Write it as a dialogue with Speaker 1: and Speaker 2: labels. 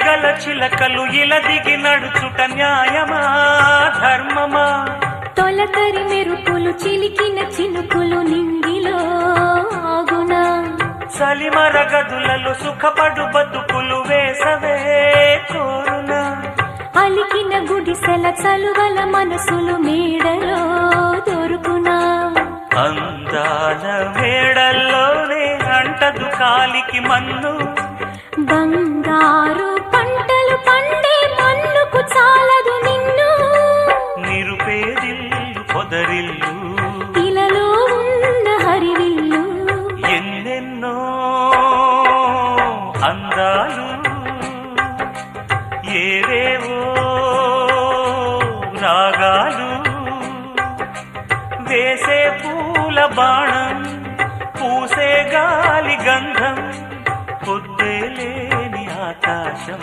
Speaker 1: ఇలగల చిలకలు ఇలా దిగి నడుచుట న్యాయమా ధర్మమా?
Speaker 2: తొలకరి మెరుపులు చిలికిన చినుకులు నింగిలో ఆగునా?
Speaker 1: చలిమర గదులలో సుఖపడు బతుకులు వేసవే కోరునా?
Speaker 2: అలికిన గుడిసెల చలువల మనసులు మేడలో దొరుకునా?
Speaker 1: అందాల మేడల్లోనే అంటదు కాలికి మన్ను,
Speaker 2: బంగారు పంటలు పండే మన్నుకు చాలదు నిన్ను.
Speaker 1: నిరుపేదిల్లు పొదరిల్లు
Speaker 2: ఇలలో ఉన్న హరివిల్లు
Speaker 1: ఎన్నెన్నో అందాలు ఏవేవో రాగాలు వేసే పూల బాణం పూసే గాలి గంధం పొద్దే లేని ఆకాశం